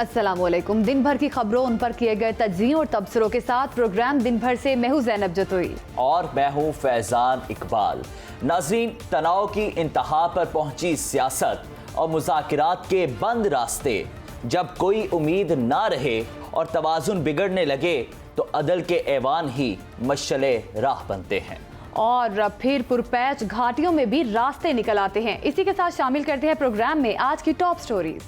अस्सलामुअलैकुम। दिन भर की खबरों, उन पर किए गए तज्ज़ियों और तबसरों के साथ प्रोग्राम दिन भर से मैं हूं ज़ैनब जतोई और मैं हूं फैजान इकबाल। नाज़रीन, तनाव की इंतहा पर पहुंची सियासत और मुज़ाकिरात के बंद रास्ते। जब कोई उम्मीद ना रहे और तवाज़ुन बिगड़ने लगे तो अदल के ऐवान ही मशअले राह बनते हैं और फिर पुरपैच घाटियों में भी रास्ते निकल आते हैं। इसी के साथ शामिल करते हैं प्रोग्राम में आज की टॉप स्टोरीज।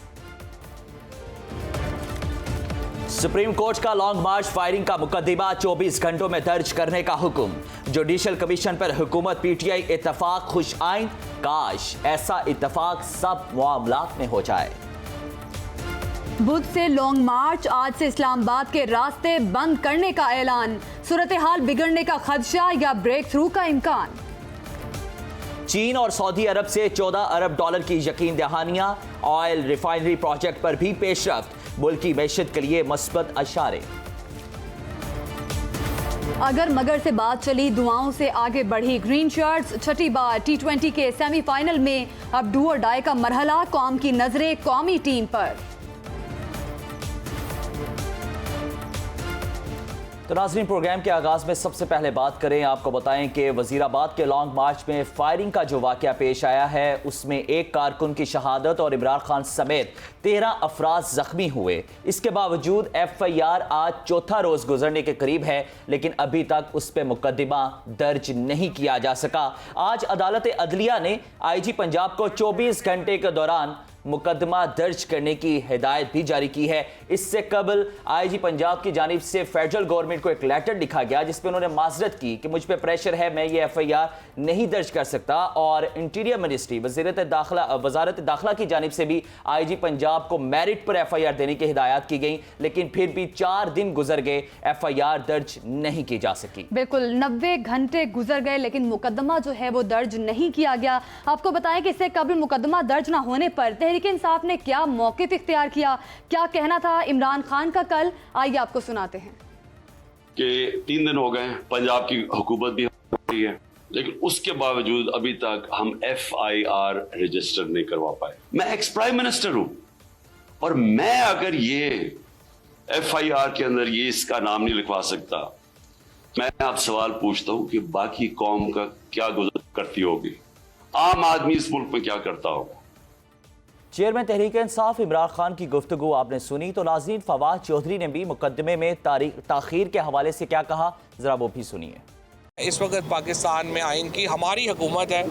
सुप्रीम कोर्ट का लॉन्ग मार्च फायरिंग का मुकदमा 24 घंटों में दर्ज करने का हुक्म। जुडिशल कमीशन पर हुकूमत पीटीआई इत्तफाक खुश आइन। काश ऐसा इत्तफाक सब मामलात में हो जाए। बुध से लॉन्ग मार्च, आज से इस्लामाबाद के रास्ते बंद करने का ऐलान। सूरत हाल बिगड़ने का खदशा या ब्रेक थ्रू का इम्कान। चीन और सऊदी अरब से 14 अरब डॉलर की यकीन दहानियां। ऑयल रिफाइनरी प्रोजेक्ट पर भी पेशरफ्त। मुल्क की मैशत के लिए मस्बत अशारे। अगर मगर से बात चली, दुआओं से आगे बढ़ी ग्रीन शर्ट्स। छठी बार T20 के सेमीफाइनल में अब डू और डाई का मरहला। कौम की नजरें कौमी टीम पर। तो नाज़रीन, प्रोग्राम के आगाज में सबसे पहले बात करें, आपको बताएं कि वजीराबाद के लॉन्ग मार्च में फायरिंग का जो वाकया पेश आया है उसमें एक कारकुन की शहादत और इमरान खान समेत 13 अफराद जख्मी हुए। इसके बावजूद FIR आज चौथा रोज गुजरने के करीब है, लेकिन अभी तक उस पर मुकदमा दर्ज नहीं किया जा सका। आज अदालत अदलिया ने IG पंजाब को 24 घंटे के दौरान मुकदमा दर्ज करने की हिदायत भी जारी की है। इससे कबल IG पंजाब की जानिब से फेडरल गवर्नमेंट को एक लेटर लिखा गया जिसपे उन्होंने माजरत की कि मुझ पे प्रेशर है, मैं ये FIR नहीं दर्ज कर सकता। और इंटीरियर मिनिस्ट्री, वजारत दाखिला की जानिब से भी IG पंजाब को मेरिट पर FIR देने की हिदायत की गई, लेकिन फिर भी 4 दिन गुजर गए, FIR दर्ज नहीं की जा सकी। बिल्कुल 90 घंटे गुजर गए लेकिन मुकदमा जो है वो दर्ज नहीं किया गया। आपको बताएं कि इससे कबल मुकदमा दर्ज ना होने पर तहरीक इंसाफ ने क्या मौक़िफ़ इख्तियार किया, क्या कहना था इमरान खान का कल, आइए आपको सुनाते हैं। कि 3 दिन हो गए, पंजाब की हुकूमत भी होती है, लेकिन उसके बावजूद अभी तक हम FIR रजिस्टर नहीं करवा पाए। मैं एक्स प्राइम मिनिस्टर हूं और मैं अगर ये FIR के अंदर ये इसका नाम नहीं लिखवा सकता, मैं आप सवाल पूछता हूं कि बाकी कौम का क्या गुजर करती होगी, आम आदमी इस मुल्क में क्या करता होगा। चेयरमैन तहरीक इंसाफ इमरान खान की गुफ्तगू आपने सुनी। तो नाज़रीन, फवाद चौधरी ने भी मुकदमे में ताखीर के हवाले से क्या कहा, जरा वो भी सुनिए। इस वक्त पाकिस्तान में आइन की हमारी हुकूमत है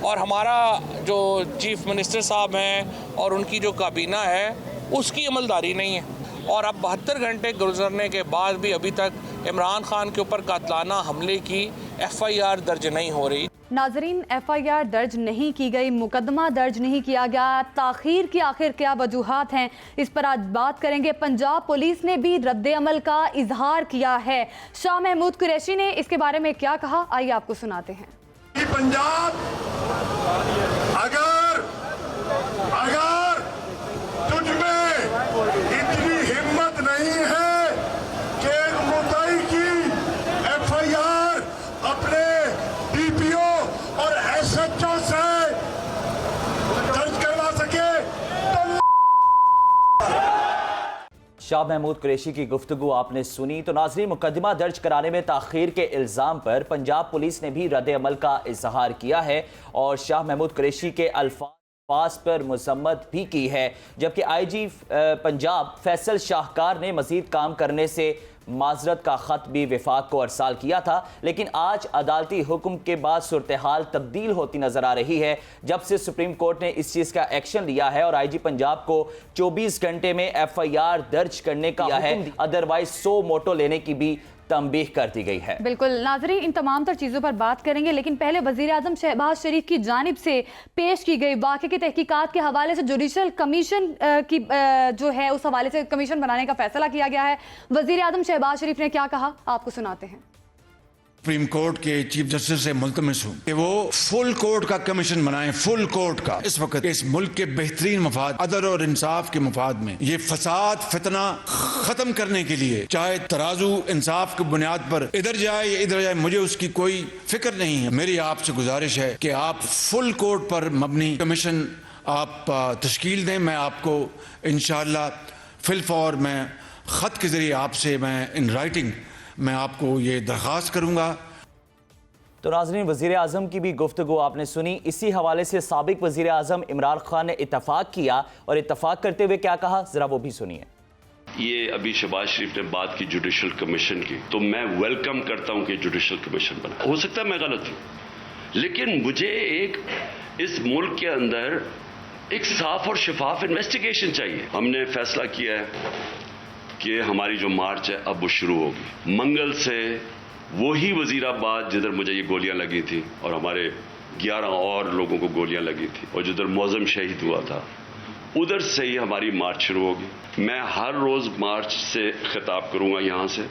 और हमारा जो चीफ मिनिस्टर साहब हैं और उनकी जो काबीना है उसकी अमलदारी नहीं है। और अब 72 घंटे गुजरने के बाद भी अभी तक इमरान खान के ऊपर कातलाना हमले की FIR दर्ज नहीं हो रही। नाजरीन, FIR दर्ज नहीं की गई, मुकदमा दर्ज नहीं किया गया, ताखीर की आखिर क्या वजूहात हैं, इस पर आज बात करेंगे। पंजाब पुलिस ने भी रद्द अमल का इजहार किया है। शाह महमूद कुरैशी ने इसके बारे में क्या कहा, आइए आपको सुनाते हैं। पंजाब अगर तुझ में इतनी हिम्मत नहीं है कि मुद्दाई की FIR अपने DPO और SHO से दर्ज करवा सके तो शाह महमूद कुरैशी की गुफ्तगू आपने सुनी। तो नाज़रीन, मुकदमा दर्ज कराने में ताखीर के इल्ज़ाम पर पंजाब पुलिस ने भी रद्द अमल का इजहार किया है और शाह महमूद कुरैशी के अल्फाज पर मजम्मत भी की है। जबकि IG पंजाब फैसल शाहकार ने मजीद काम करने से माजरत का ख़त भी विफाक को अरसाल किया था, लेकिन आज अदालती हुक्म के बाद सूरत हाल तब्दील होती नजर आ रही है। जब से सुप्रीम कोर्ट ने इस चीज़ का एक्शन लिया है और IG पंजाब को 24 घंटे में FIR दर्ज करने का है, अदरवाइज 100 मोटो लेने की भी तंबीह कर दी गई है। बिल्कुल नाज़रीन, इन तमाम तर चीज़ों पर बात करेंगे, लेकिन पहले वज़ीर आज़म शहबाज शरीफ की जानिब से पेश की गई वाक़े की तहकीकात के हवाले से जुडिशल कमीशन की जो है उस हवाले से कमीशन बनाने का फैसला किया गया है। वज़ीर आज़म शहबाज शरीफ ने क्या कहा, आपको सुनाते हैं। सुप्रीम कोर्ट के चीफ जस्टिस से मुल्तमिस हूँ कि वो फुल कोर्ट का कमीशन बनाएं, फुल कोर्ट का। इस वक्त इस मुल्क के बेहतरीन मफाद, अदल और इंसाफ के मफाद में ये फसाद फितना खत्म करने के लिए, चाहे तराजू इंसाफ की बुनियाद पर इधर जाए या इधर जाए, मुझे उसकी कोई फिक्र नहीं है। मेरी आपसे गुजारिश है कि आप फुल कोर्ट पर मबनी कमीशन आप तश्कील दें। मैं आपको इंशाअल्लाह फिलफौर मैं ख़त के ज़रिए आपसे मैं इन राइटिंग मैं आपको ये दरख्वास्त करूँगा। तो नाज़रीन, वज़ीर आज़म की भी गुफ्तगू आपने सुनी। इसी हवाले से साबिक वज़ीर आज़म इमरान खान ने इत्तफाक किया और इत्तफाक करते हुए क्या कहा, ज़रा वो भी सुनिए। ये अभी शहबाज शरीफ ने बात की जुडिशल कमीशन की, तो मैं वेलकम करता हूं कि जुडिशल कमीशन बना। हो सकता है मैं गलत हूं, लेकिन मुझे इस मुल्क के अंदर एक साफ और शफाफ इन्वेस्टिगेशन चाहिए। हमने फैसला किया है कि हमारी जो मार्च है अब वो शुरू होगी। मंगल से वही वजीराबाद जिधर मुझे ये गोलियां लगी थी और हमारे 11 और लोगों को गोलियां लगी थी और जिधर मौजम शहीद हुआ था, उधर से ही हमारी मार्च शुरू होगी। मैं हर रोज मार्च से खिताब करूंगा यहां से।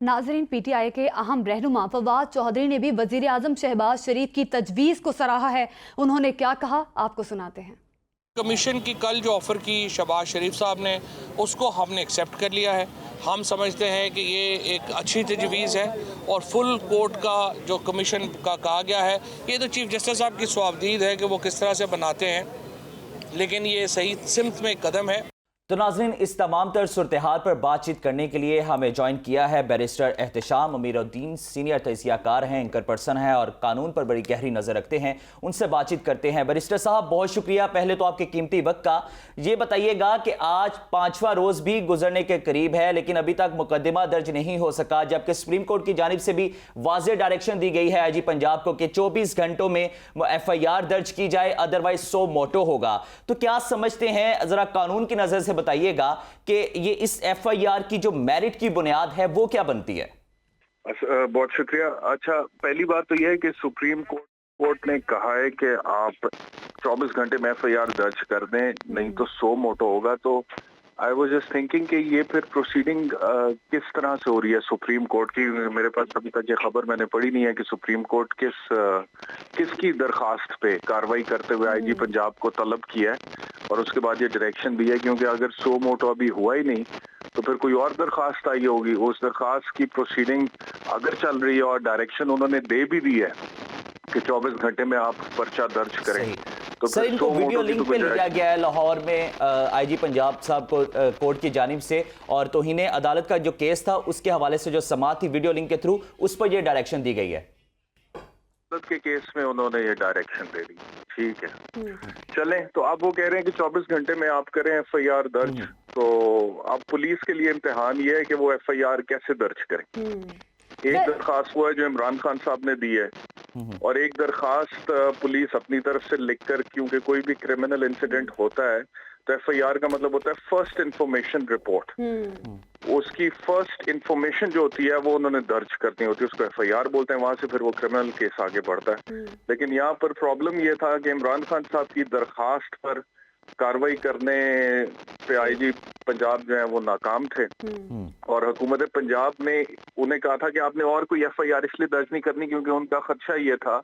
नाजरीन, पीटीआई के अहम रहनुमा फवाद चौधरी ने भी वजीर आजम शहबाज शरीफ की तजवीज़ को सराहा है। उन्होंने क्या कहा, आपको सुनाते हैं। कमीशन की कल जो ऑफ़र की शहबाज शरीफ साहब ने, उसको हमने एक्सेप्ट कर लिया है। हम समझते हैं कि ये एक अच्छी तजवीज़ है और फुल कोर्ट का जो कमीशन का कहा गया है, ये तो चीफ जस्टिस साहब की स्वाबदीद है कि वो किस तरह से बनाते हैं, लेकिन ये सही सिमत में एक कदम है। तो नाज़रीन, इस तमाम तर सूरत-ए-हाल पर बातचीत करने के लिए हमें ज्वाइन किया है बैरिस्टर एहतशाम अमीरुद्दीन, सीनियर तजियाकार हैं, एंकर पर्सन हैं और कानून पर बड़ी गहरी नज़र रखते हैं। उनसे बातचीत करते हैं। बैरिस्टर साहब, बहुत शुक्रिया पहले तो आपके कीमती वक्त का। ये बताइएगा कि आज 5वां रोज़ भी गुजरने के करीब है, लेकिन अभी तक मुकदमा दर्ज नहीं हो सका, जबकि सुप्रीम कोर्ट की जानिब से भी वाज़ेह डायरेक्शन दी गई है IG पंजाब को कि 24 घंटों में FIR दर्ज की जाए, अदरवाइज सो मोटो होगा। तो क्या समझते हैं, ज़रा कानून की नज़र से बताइएगा कि ये इस FIR की जो मेरिट की बुनियाद है वो क्या बनती है? बहुत शुक्रिया। अच्छा, पहली बात तो यह है कि सुप्रीम कोर्ट ने कहा है कि आप 24 घंटे में FIR दर्ज कर दें, नहीं तो सो मोटो होगा। तो आई वाज जस्ट थिंकिंग कि ये फिर प्रोसीडिंग किस तरह से हो रही है सुप्रीम कोर्ट की। मेरे पास अभी तक ये खबर मैंने पढ़ी नहीं है कि सुप्रीम कोर्ट किसकी दरखास्त पे कार्रवाई करते हुए IG पंजाब को तलब किया है और उसके बाद ये डायरेक्शन दी है, क्योंकि अगर सो मोटो अभी हुआ ही नहीं तो फिर कोई और दरखास्त आई होगी। उस दरखास्त की प्रोसीडिंग अगर चल रही है और डायरेक्शन उन्होंने दे भी दी है कि 24 घंटे में आप पर्चा दर्ज करें, तो सर इनको वीडियो लिंक पे लिया गया है लाहौर में IG पंजाब साहब को कोर्ट की जानिब से, और तौहीन अदालत का जो केस था उसके हवाले से जो समाअत थी वीडियो लिंक के थ्रू, उस पर यह डायरेक्शन दी गई है। अदालत के केस में उन्होंने ये डायरेक्शन दे दी, ठीक है। चलें, तो अब वो कह रहे हैं कि 24 घंटे में आप करें FIR दर्ज। तो अब पुलिस के लिए इम्तिहान ये है कि वो FIR कैसे दर्ज करें। एक दरखास्त हुआ है जो इमरान खान साहब ने दी है और एक दरखास्त पुलिस अपनी तरफ से लिखकर, क्योंकि कोई भी क्रिमिनल इंसिडेंट होता है तो FIR का मतलब होता है फर्स्ट इंफॉर्मेशन रिपोर्ट। उसकी फर्स्ट इंफॉर्मेशन जो होती है वो उन्होंने दर्ज करनी होती है, उसको FIR बोलते हैं। वहां से फिर वो क्रिमिनल केस आगे बढ़ता है। लेकिन यहाँ पर प्रॉब्लम ये था कि इमरान खान साहब की दरखास्त पर कार्रवाई करने पे IG पंजाब जो है वो नाकाम थे और हुकूमत पंजाब ने उन्हें कहा था कि आपने और कोई FIR इसलिए दर्ज नहीं करनी क्योंकि उनका खदशा ये था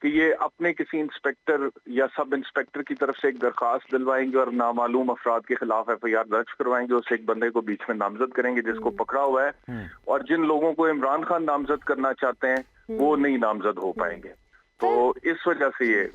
कि ये अपने किसी इंस्पेक्टर या सब इंस्पेक्टर की तरफ से एक दरखास्त दिलवाएंगे और नामालूम अफराद के खिलाफ FIR दर्ज करवाएंगे, उस एक बंदे को बीच में नामजद करेंगे जिसको पकड़ा हुआ है, और जिन लोगों को इमरान खान नामजद करना चाहते हैं वो नहीं नामजद हो पाएंगे। तो इस वजह से ये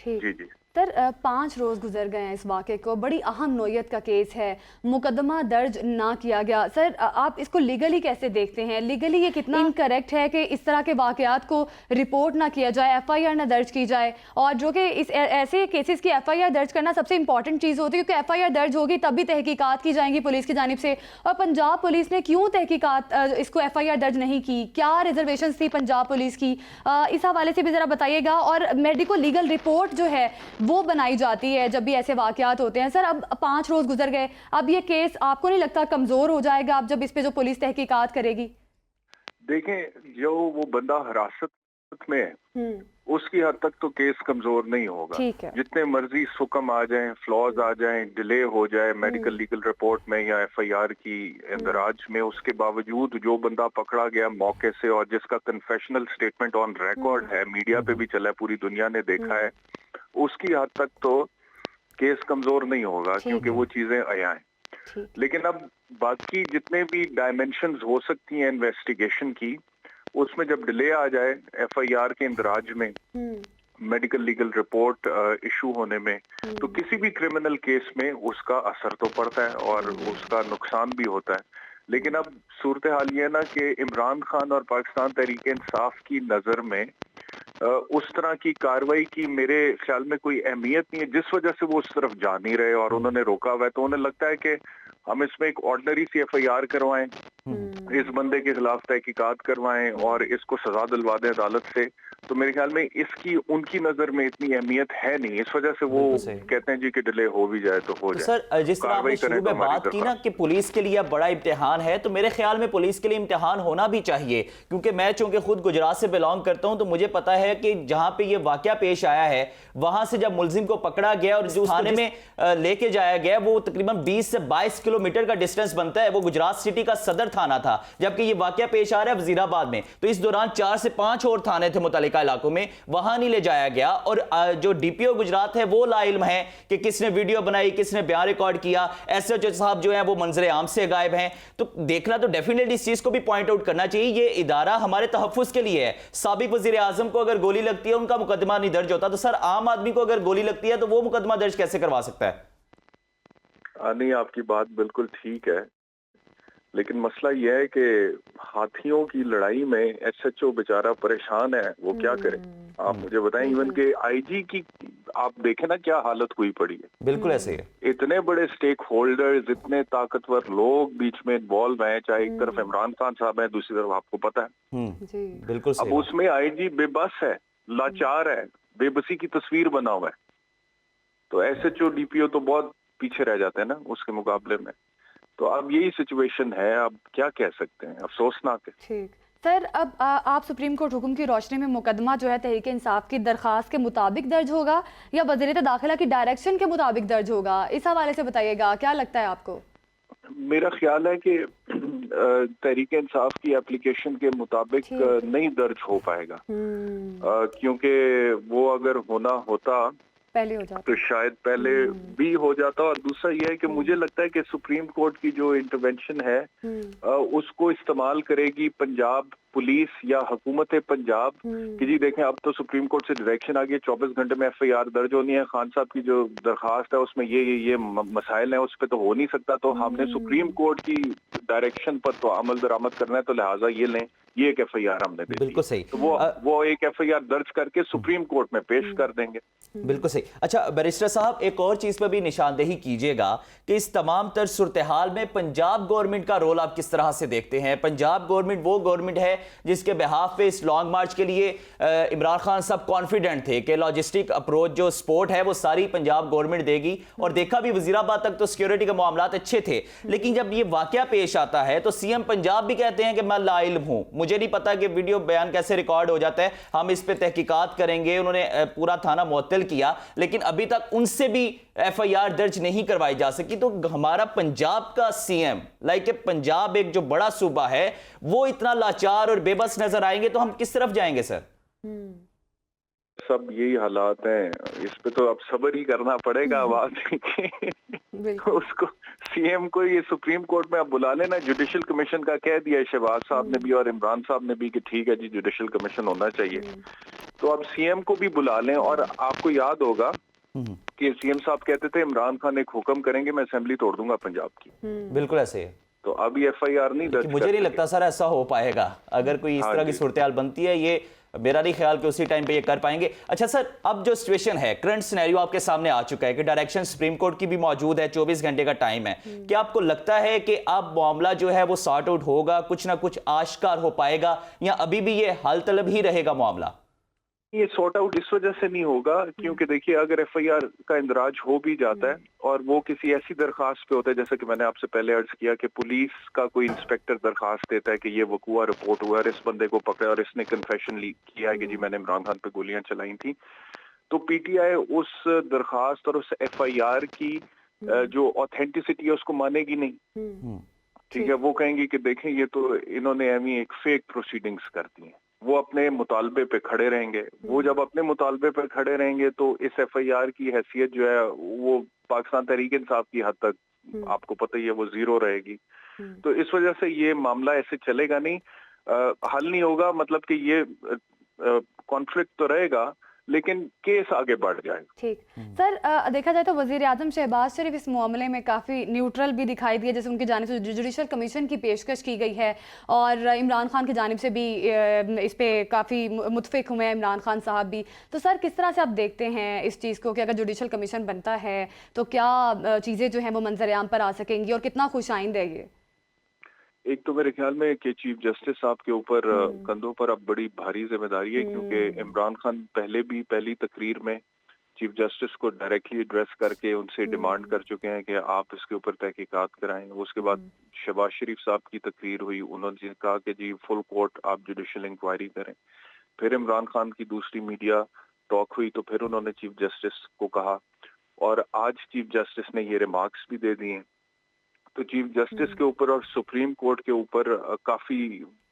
जी सर 5 रोज़ गुजर गए हैं इस वाक़े को, बड़ी अहम नोयत का केस है, मुकदमा दर्ज ना किया गया। सर आप इसको लीगली कैसे देखते हैं? लीगली ये कितना इनकरेक्ट है कि इस तरह के वाक़यात को रिपोर्ट ना किया जाए, FIR ना दर्ज की जाए, और जो कि इस ऐसे केसेस की FIR दर्ज करना सबसे इंपॉर्टेंट चीज़ होती है, क्योंकि FIR दर्ज होगी तभी तहकीकात की जाएंगी पुलिस की जानिब से। और पंजाब पुलिस ने क्यों तहकीकात इसको FIR दर्ज नहीं की? क्या रिजर्वेशन थी पंजाब पुलिस की? इस हवाले से भी ज़रा बताइएगा। और मेडिको लीगल रिपोर्ट जो है वो बनाई जाती है जब भी ऐसे वाकयात होते हैं। सर अब 5 रोज गुजर गए, अब ये केस आपको नहीं लगता कमजोर हो जाएगा अब जब इस पे जो पुलिस तहकीकात करेगी? देखें, जो वो बंदा हिरासत में है उसकी हद तक तो केस कमजोर नहीं होगा। जितने मर्जी सुकम आ जाएं, फ्लॉज आ जाएं, डिले हो जाए मेडिकल लीगल रिपोर्ट में या FIR की इंदराज में, उसके बावजूद जो बंदा पकड़ा गया मौके से और जिसका कन्फेशनल स्टेटमेंट ऑन रिकॉर्ड है, मीडिया पे भी चला है, पूरी दुनिया ने देखा है, उसकी हद तक तो केस कमजोर नहीं होगा क्योंकि वो चीजें आया हैं। लेकिन अब बाकी जितने भी डायमेंशंस हो सकती हैं इन्वेस्टिगेशन की, उसमें जब डिले आ जाए FIR के इंदराज में, मेडिकल लीगल रिपोर्ट इशू होने में, तो किसी भी क्रिमिनल केस में उसका असर तो पड़ता है और उसका नुकसान भी होता है। लेकिन अब सूरत हाल ये है ना कि इमरान खान और पाकिस्तान तहरीक इंसाफ की नज़र में उस तरह की कार्रवाई की मेरे ख्याल में कोई अहमियत नहीं है, जिस वजह से वो उस तरफ जा नहीं रहे और उन्होंने रोका हुआ है। तो उन्हें लगता है कि हम इसमें एक ऑर्डिनरी सी FIR करवाएं, इस बंदे के खिलाफ तहकीकात करवाएं और इसको सजा दिलवा दें अदालत से। तो मेरे ख्याल में इसकी उनकी नजर में इतनी अहमियत है नहीं, इस वजह से वो कहते हैं जी कि डिले हो भी जाए तो हो जाए। सर, जिस तरह आपने शुरू में बात की ना कि पुलिस के लिए अब बड़ा इम्तिहान है, तो मेरे ख्याल में पुलिस के लिए इम्तिहान होना भी चाहिए, क्योंकि मैं चूंकि खुद गुजरात से बिलोंग करता हूं तो मुझे पता है कि जहां पे ये वाकया पेश आया है, वहां से जब मुलजिम को पकड़ा गया और जो थाने में लेके जाया गया, वो तकरीबन 20 से 22 किलोमीटर का डिस्टेंस बनता है। वो गुजरात सिटी का सदर थाना था, जबकि ये वाकया पेश आ रहा है वजीराबाद में। तो इस दौरान 4 से 5 और थाने थे मुतल्लिका इलाकों में, वहां नहीं ले जाया गया। और जो DPO गुजरात है वो लाइल्म है कि किसने वीडियो बनाई, किसने बयान रिकॉर्ड किया। SHO साहब जो है वो मंजरे आम से गायब हैं। तो देखना तो डेफिनेटली इस चीज को भी पॉइंट आउट करना चाहिए, ये इदारा हमारे तहफ्फुज़ के लिए है। साबिक वजीर आजम को अगर गोली लगती है, उनका मुकदमा नहीं दर्ज होता, तो सर आम आदमी को अगर गोली लगती है तो वो मुकदमा दर्ज कैसे करवा सकता है? नहीं, आपकी बात बिल्कुल ठीक है, लेकिन मसला यह है कि हाथियों की लड़ाई में SHO बेचारा परेशान है, वो क्या करे? आप मुझे बताएं, इवन के IG की आप देखें ना क्या हालत हुई पड़ी है। बिल्कुल ऐसे है। इतने बड़े स्टेक होल्डर्स, इतने ताकतवर लोग बीच में इन्वॉल्व हैं, चाहे एक तरफ इमरान खान साहब है, दूसरी तरफ आपको पता है। बिल्कुल अब उसमें IG बेबस है, लाचार है, बेबसी की तस्वीर बना हुआ है। तो SHO DPO तो बहुत पीछे रह जाते हैं ना उसके मुकाबले में। तो अब यही सिचुएशन है, अब क्या कह सकते हैं, अफसोसनाक है। ठीक सर, अब आप सुप्रीम कोर्ट हुक्म की रोशनी में मुकदमा जो है तहरीक इंसाफ की दरखास्त के मुताबिक दर्ज होगा या वज़ीरत दाखिला की डायरेक्शन के मुताबिक दर्ज होगा? इस हवाले से बताइएगा, क्या लगता है आपको? मेरा ख्याल है कि तहरीक इंसाफ की एप्लीकेशन के मुताबिक नहीं दर्ज हो पाएगा, क्योंकि वो अगर होना होता पहले हो जाता तो शायद पहले भी हो जाता। और दूसरा यह है कि मुझे लगता है कि सुप्रीम कोर्ट की जो इंटरवेंशन है उसको इस्तेमाल करेगी पंजाब पुलिस या हुकूमत पंजाब कि जी देखें, अब तो सुप्रीम कोर्ट से डायरेक्शन आ गई, 24 घंटे में FIR दर्ज होनी है, खान साहब की जो दरखास्त है उसमें ये मसाइल हैं, उस पर तो हो नहीं सकता, तो हमने सुप्रीम कोर्ट की डायरेक्शन पर तो अमल दरामद करना है, तो लिहाजा ये लें, ये एक FIR हमने दे दी। बिल्कुल सही। तो वो एक FIR दर्ज करके सुप्रीम कोर्ट में पेश कर देंगे। बिल्कुल सही। अच्छा बैरिस्टर साहब, एक और चीज पर भी निशानदेही कीजिएगा कि इस तमाम तर सूरत हाल में पंजाब गवर्नमेंट का रोल आप किस तरह से देखते हैं? पंजाब गवर्नमेंट वो गवर्नमेंट है जिसके बिहाफ पे इस लॉन्ग मार्च के लिए इमरान खान साहब कॉन्फिडेंट थे कि लॉजिस्टिक अप्रोच जो सपोर्ट है वो सारी पंजाब गवर्नमेंट देगी, और देखा भी वजीराबाद तक तो सिक्योरिटी के मामलात अच्छे थे। लेकिन जब ये वाकया पेश आता है तो CM पंजाब भी कहते हैं कि मैं लाइल्म हूं, मुझे नहीं पता कि वीडियो बयान कैसे रिकॉर्ड हो जाता है, हम इस पर तहकीकात करेंगे। उन्होंने पूरा थाना मुअत्तल किया, लेकिन अभी तक उनसे भी FIR दर्ज नहीं करवाई जा सकी। तो हमारा पंजाब का CM लाइक पंजाब एक जो बड़ा सूबा है वो इतना लाचार और बेबस नजर आएंगे तो हम किस तरफ जाएंगे सर? सब यही हालात हैं, इस पे तो अब सब्र ही करना पड़ेगा। आवाज उसको CM को ये सुप्रीम कोर्ट में अब बुला लेना, जुडिशल कमीशन का कह दिया शहबाज साहब ने भी और इमरान साहब ने भी कि ठीक है जी जुडिशल कमीशन होना चाहिए, तो अब CM को भी बुला लें। और आपको याद होगा कि CM साहब कहते थे इमरान खान एक हुक्म करेंगे मैं असेंबली तोड़ दूंगा पंजाब की। बिल्कुल ऐसे है। तो अब ये FIR नहीं दर्ज, मुझे नहीं लगता सर ऐसा हो पाएगा। अगर कोई इस तरह की सूरत हाल बनती है, ये मेरा नहीं ख्याल कि उसी टाइम पे ये कर पाएंगे। अच्छा सर, अब जो सिचुएशन है, करंट सिनेरियो आपके सामने आ चुका है कि डायरेक्शन सुप्रीम कोर्ट की भी मौजूद है, 24 घंटे का टाइम है। क्या आपको लगता है कि अब मामला जो है वो सॉर्ट आउट होगा, कुछ ना कुछ आश्कार हो पाएगा, या अभी भी ये हाल तलब ही रहेगा मामला? ये सॉर्ट आउट इस वजह से नहीं होगा क्योंकि देखिए अगर FIR का इंदराज हो भी जाता है और वो किसी ऐसी दरखास्त पे होता है, जैसे कि मैंने आपसे पहले अर्ज किया कि पुलिस का कोई इंस्पेक्टर दरखास्त देता है कि ये वकूआ रिपोर्ट हुआ और इस बंदे को पकड़ा और इसने कन्फेशन किया है कि जी मैंने इमरान खान पे गोलियां चलाई थी, तो PTI उस दरखास्त और उस FIR की जो ऑथेंटिसिटी है उसको मानेगी नहीं। ठीक है, वो कहेंगे कि देखें ये तो इन्होंने एक फेक प्रोसीडिंग्स करती हैं, वो अपने मुतालबे पे खड़े रहेंगे। वो जब अपने मुतालबे पे खड़े रहेंगे तो इस FIR की हैसियत जो है वो पाकिस्तान तहरीक इंसाफ की हद तक आपको पता ही है वो जीरो रहेगी। तो इस वजह से ये मामला ऐसे चलेगा नहीं, हल नहीं होगा। मतलब कि ये कॉन्फ्लिक्ट तो रहेगा लेकिन केस आगे बढ़ जाएगा। ठीक सर, देखा जाए तो वजीर आजम शहबाज शरीफ इस मामले में काफ़ी न्यूट्रल भी दिखाई दिए, जैसे उनकी जानिब से जुडिशल कमीशन की पेशकश की गई है और इमरान खान की जानिब से भी इस पे काफ़ी मुतफिक हुए हैं इमरान खान साहब भी। तो सर किस तरह से आप देखते हैं इस चीज़ को कि अगर जुडिशल कमीशन बनता है तो क्या चीज़ें जो हैं वो मंजर आम पर आ सकेंगी और कितना खुश आइंद है ये? एक तो मेरे ख्याल में कि चीफ जस्टिस साहब के ऊपर कंधों पर अब बड़ी भारी जिम्मेदारी है, क्योंकि इमरान खान पहले भी पहली तकरीर में चीफ जस्टिस को डायरेक्टली एड्रेस करके उनसे डिमांड कर चुके हैं कि आप इसके ऊपर तहकीकात कराएं। उसके बाद शहबाज शरीफ साहब की तकरीर हुई, उन्होंने कहा कि जी फुल कोर्ट आप जुडिशल इंक्वायरी करें। फिर इमरान खान की दूसरी मीडिया टॉक हुई तो फिर उन्होंने चीफ जस्टिस को कहा, और आज चीफ जस्टिस ने ये रिमार्क्स भी दे दिए। तो चीफ जस्टिस के ऊपर और सुप्रीम कोर्ट के ऊपर काफी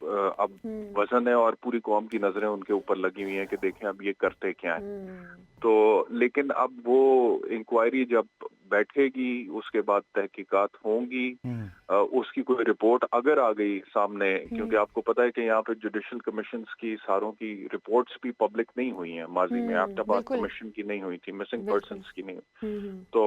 अब वजन है और पूरी कौम की नजरें उनके ऊपर लगी हुई हैं कि देखें अब ये करते क्या है। तो लेकिन अब वो इंक्वायरी जब बैठेगी, उसके बाद तहकीकात होंगी, उसकी कोई रिपोर्ट अगर आ गई सामने, क्योंकि आपको पता है कि यहाँ पे जुडिशल कमीशंस की सारों की रिपोर्ट्स भी पब्लिक नहीं हुई हैं माजी में। एबटाबाद कमीशन की नहीं हुई थी, मिसिंग पर्सन्स की नहीं हुई, तो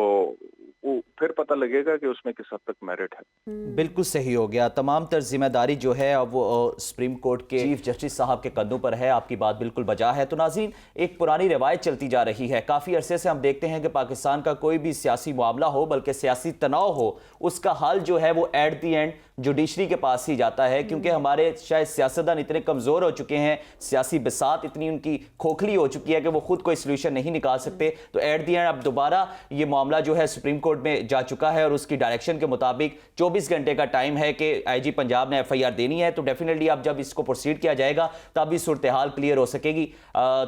वो फिर पता लगेगा कि उसमें किस हद तक मेरिट है। बिल्कुल सही हो गया। तमाम तर जिम्मेदारी जो है अब वो सुप्रीम कोर्ट के चीफ जस्टिस साहब के कंधों पर है। आपकी बात बिल्कुल बजा है। तो नाज़रीन, एक पुरानी रवायत चलती जा रही है, काफ़ी अरसे से हम देखते हैं कि पाकिस्तान का कोई भी सियासी मामला हो, बल्कि सियासी तनाव हो, उसका हल जो है वो एट दी एंड जुडिशरी के पास ही जाता है, क्योंकि हमारे शायद सियासतदान इतने कमज़ोर हो चुके हैं, सियासी बिसात इतनी उनकी खोखली हो चुकी है कि वो खुद कोई सोल्यूशन नहीं निकाल सकते। तो एट दी एंड अब दोबारा ये मामला जो है सुप्रीम कोर्ट में जा चुका है और उसकी डायरेक्शन के मुताबिक 24 घंटे का टाइम है कि आईजी पंजाब ने FIR देनी है। तो डेफिनेटली अब जब इसको प्रोसीड किया जाएगा तब इस सूरत हाल क्लियर हो सकेगी।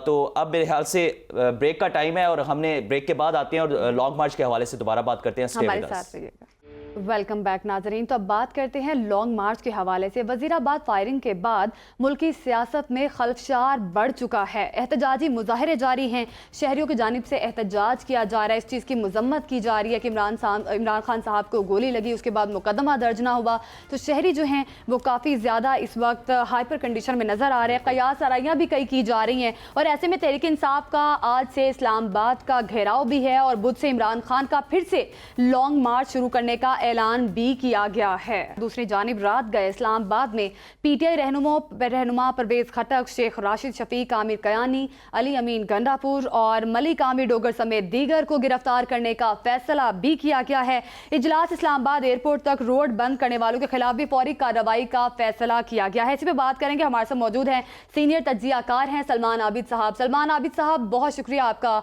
तो अब मेरे ख्याल से ब्रेक का टाइम है और हमने ब्रेक के बाद आते हैं और लॉन्ग मार्च के हवाले से दोबारा बात करते हैं। हमारे साथ रहिएगा। वेलकम बैक नाजरीन। तो अब बात करते हैं लॉन्ग मार्च के हवाले से। वजीराबाद फायरिंग के बाद मुल्की सियासत में खलफशार बढ़ चुका है। एहतजाजी मुजाहरे जारी हैं, शहरियों की जानिब से एहतजाज किया जा रहा है, इस चीज़ की मजम्मत की जा रही है कि इमरान खान साहब को गोली लगी, उसके बाद मुकदमा दर्ज ना हुआ। तो शहरी जो हैं वो काफ़ी ज़्यादा इस वक्त हाइपर कंडीशन में नज़र आ रहे हैं। कयास आराइयाँ भी कई की जा रही हैं और ऐसे में तहरीक इंसाफ का आज से इस्लामाबाद का घेराव भी है और बुध से इमरान खान का फिर से लॉन्ग मार्च शुरू करने का ऐलान भी किया गया है। दूसरी जानिब रात गए इस्लामाबाद में PTI रहनुमा परवेज खटक, शेख राशिद शफीक, आमिर कयानी, अली अमीन गंडापुर और मलिक आमिर डोगर समेत दीगर को गिरफ्तार करने का फैसला भी किया गया है। इजलास इस्लामाबाद एयरपोर्ट तक रोड बंद करने वालों के खिलाफ भी फौरी कार्रवाई का फैसला किया गया है। इसी पे बात करेंगे, हमारे साथ मौजूद हैं सीनियर तज्जियाकार हैं सलमान आबिद साहब। सलमान आबिद साहब, बहुत शुक्रिया आपका।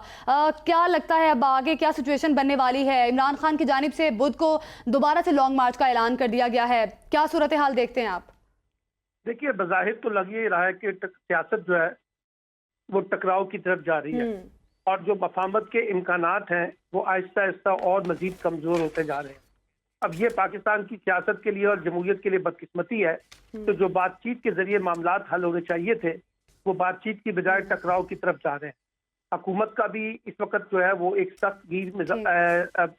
क्या लगता है अब आगे क्या सिचुएशन बनने वाली है? इमरान खान की जानिब से बुध को दोबारा से लॉन्ग मार्च का ऐलान कर दिया गया है, क्या सूरत हाल देखते हैं आप? देखिए, बज़ाहिर तो लग ये रहा है कि सियासत जो है वो टकराव की तरफ जा रही है और जो मफाहमत के इम्कानात हैं वो आहिस्ता आहिस्ता और मजीद कमजोर होते जा रहे हैं। अब ये पाकिस्तान की सियासत के लिए और जमहूरियत के लिए बदकिस्मती है। तो जो बातचीत के जरिए मामलात हल होने चाहिए थे वो बातचीत की बजाय टकराव की तरफ जा रहे हैं। हुकूमत का भी इस वक्त जो है वो एक सख्त गिर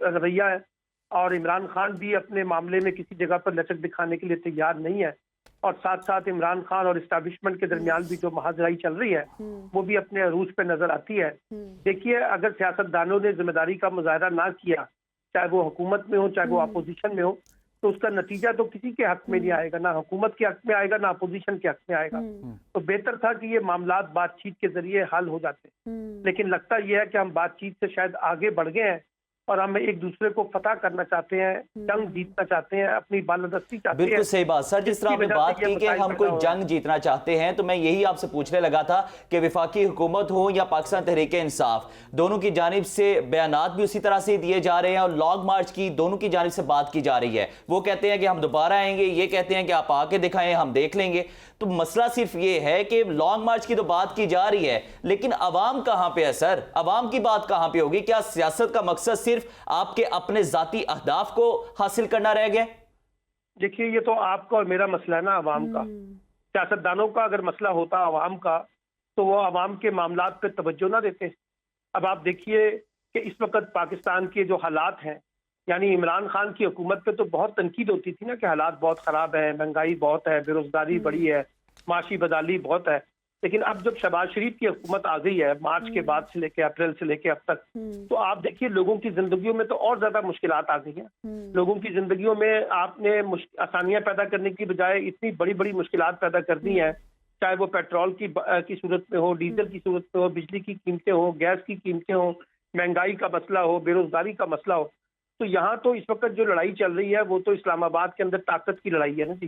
रवैया है और इमरान खान भी अपने मामले में किसी जगह पर लचक दिखाने के लिए तैयार नहीं है और साथ साथ इमरान खान और इस्टेब्लिशमेंट के दरमियान भी जो महाजराई चल रही है वो भी अपने अरूज पे नजर आती है। देखिए, अगर सियासतदानों ने जिम्मेदारी का मुजाहरा ना किया, चाहे वो हुकूमत में हो चाहे वो अपोजिशन में हो, तो उसका नतीजा तो किसी के हक में नहीं आएगा, ना हुकूमत के हक में आएगा ना अपोजिशन के हक में आएगा। तो बेहतर था कि ये मामलात बातचीत के जरिए हल हो जाते, लेकिन लगता यह है कि हम बातचीत से शायद आगे बढ़ गए हैं और हम एक दूसरे को फतह करना चाहते हैं, जंग जीतना चाहते हैं, अपनी बालादस्ती चाहते हैं। बिल्कुल सही बात सर। जिस तरह आपने बात की कि हम कोई जंग जीतना चाहते हैं, तो मैं यही आपसे पूछने लगा था कि वफाकी हुकूमत हो या पाकिस्तान तहरीक इंसाफ, दोनों की जानिब से बयानात भी उसी तरह से दिए जा रहे हैं और लॉन्ग मार्च की दोनों की जानिब से बात की जा रही है। वो कहते हैं कि हम दोबारा आएंगे, ये कहते हैं कि आप आके दिखाएं, हम देख लेंगे। तो मसला सिर्फ ये है कि लॉन्ग मार्च की तो बात की जा रही है, लेकिन अवाम कहां पे है सर? अवाम की बात कहां पे होगी? क्या सियासत का मकसद सिर्फ आपके अपने जाती अहदाफ को हासिल करना रह गया? देखिए, ये तो आपका और मेरा मसला है ना, अवाम का। सियासतदानों का अगर मसला होता अवाम का तो वो अवाम के मामलात पे तवज्जो ना देते। अब आप देखिए कि इस वक्त पाकिस्तान के जो हालात हैं, यानी इमरान खान की हुकूमत पे तो बहुत तनकीद होती थी ना कि हालात बहुत ख़राब है, महंगाई बहुत है, बेरोजगारी बड़ी है, माशी बदहाली बहुत है। लेकिन अब जब शहबाज शरीफ की हुकूमत आ गई है मार्च के बाद से लेके अप्रैल से लेके अब तक, तो आप देखिए लोगों की जिंदगियों में तो और ज्यादा मुश्किलात आ गई हैं। लोगों की जिंदगियों में आपने आसानियां पैदा करने की बजाय इतनी बड़ी बड़ी मुश्किलात पैदा कर दी हैं, चाहे वो पेट्रोल की सूरत में हो, डीजल की सूरत में हो, बिजली की कीमतें हो, गैस की कीमतें हो, महंगाई का मसला हो, बेरोजगारी का मसला हो। तो यहाँ तो इस वक्त जो लड़ाई चल रही है वो तो इस्लामाबाद के अंदर ताकत की लड़ाई है ना जी।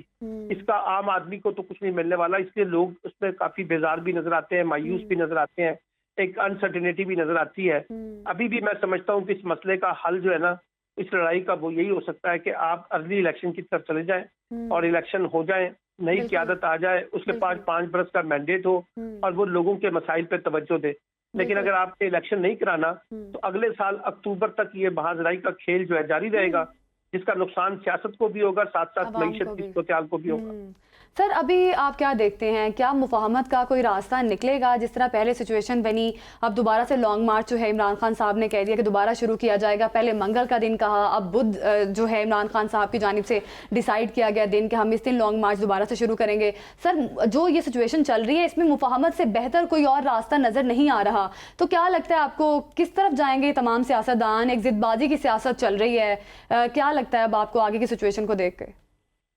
इसका आम आदमी को तो कुछ नहीं मिलने वाला, इसलिए लोग उसमें काफी बेजार भी नजर आते हैं, मायूस भी नजर आते हैं, एक अनसर्टेनिटी भी नजर आती है। अभी भी मैं समझता हूँ कि इस मसले का हल जो है ना, इस लड़ाई का वो यही हो सकता है कि आप अर्ली इलेक्शन की तरफ चले जाएं और इलेक्शन हो जाए, नई क़यादत आ जाए, उसके पास 5 बरस का मैंडेट हो और वो लोगों के मसाइल पे तवज्जो दे। लेकिन अगर आपने इलेक्शन नहीं कराना तो अगले साल अक्टूबर तक ये महाजराई का खेल जो है जारी रहेगा, जिसका नुकसान सियासत को भी होगा, साथ साथ मईशत की सूरत को भी होगा। सर अभी आप क्या देखते हैं, क्या मुफाहमत का कोई रास्ता निकलेगा? जिस तरह पहले सिचुएशन बनी, अब दोबारा से लॉन्ग मार्च जो है इमरान खान साहब ने कह दिया कि दोबारा शुरू किया जाएगा। पहले मंगल का दिन कहा, अब बुध जो है इमरान खान साहब की जानिब से डिसाइड किया गया दिन कि हम इस दिन लॉन्ग मार्च दोबारा से शुरू करेंगे। सर जो ये सिचुएशन चल रही है इसमें मुफाहमत से बेहतर कोई और रास्ता नज़र नहीं आ रहा, तो क्या लगता है आपको किस तरफ जाएंगे तमाम सियासतदान? एक जिदबाजी की सियासत चल रही है, क्या लगता है अब आपको आगे की सिचुएशन को देख के?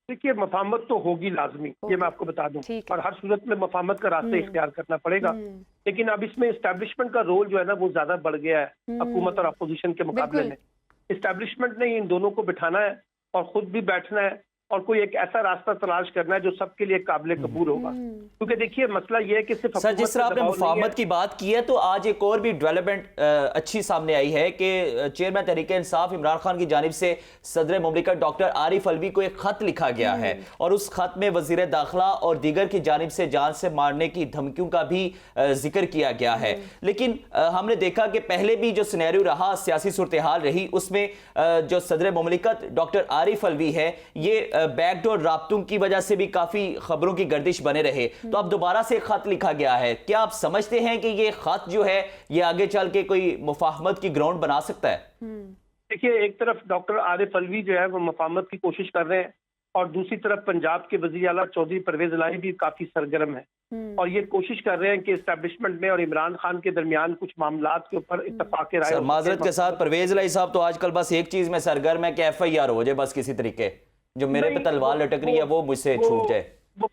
देखिए मफाहमत तो होगी लाजमी, ये मैं आपको बता दूं, और हर सूरत में मफाहमत का रास्ता इख्तियार करना पड़ेगा। लेकिन अब इसमें एस्टैब्लिशमेंट का रोल जो है ना वो ज्यादा बढ़ गया है हुकूमत और अपोजिशन के मुकाबले में। एस्टैब्लिशमेंट ने इन दोनों को बिठाना है और खुद भी बैठना है और कोई एक ऐसा रास्ता तलाश करना है जो सबके लिए काबिल कबूल होगा। क्योंकि देखिए मसला ये है कि सिर्फ सर जिस तरह आपने मुफाहमत की बात की है, तो आज एक और भी डेवलपमेंट अच्छी सामने आई है कि चेयरमैन तहरीक इंसाफ इमरान खान की जानिब से सदर मुमलिकत डॉक्टर आरिफ अलवी को एक खत लिखा गया है और उस खत में वजीर दाखिला और दीगर की जानिब से जान से मारने की धमकियों का भी जिक्र किया गया है। लेकिन हमने देखा कि पहले भी जो सिनेरियो रहा, सियासी सूरत हाल रही, उसमें जो सदर मुमलिकत डॉक्टर आरिफ अलवी है ये बैकडोर राब्तों की वजह से भी काफी खबरों की गर्दिश बने रहे। तो अब दोबारा से खत लिखा गया है, क्या आप समझते हैं कि ये खत जो है ये आगे चल के कोई मुफाहमत की ग्राउंड बना सकता है? देखिए एक तरफ डॉक्टर आरिफ अलवी जो है वो मुफाहमत की कोशिश कर रहे हैं और दूसरी तरफ पंजाब के वज़ीर आला चौधरी परवेज इलाही भी काफी सरगर्म है और ये कोशिश कर रहे हैं कि एस्टैब्लिशमेंट में और इमरान खान के दरमियान कुछ मामलात के ऊपर इत्तफाक राय। माजरत के साथ परवेज इलाही साहब तो आजकल बस एक चीज में सरगर्म है कि FIR हो जाए, बस किसी तरीके जो मेरे पे तलवार लटक रही है वो मुझसे छूट जाए। वो